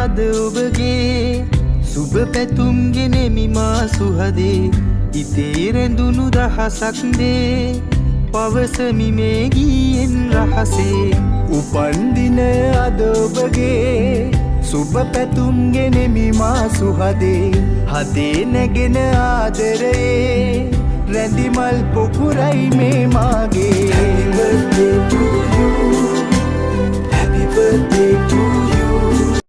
අද ඔබගේ සුබ පැතුම් ගෙනෙමි මා සුහදේ ඉතේ රැඳුණු දහසක් දේ පවසමි මේ ගීයෙන් රහසේ උපන්දින අද ඔබගේ සුබ පැතුම් ගෙනෙමි මා සුහදේ හදේ නැගෙන ආදරයේ රැඳිමල් පොකුරයි මේ මාගේ Happy birthday to you Happy birthday to you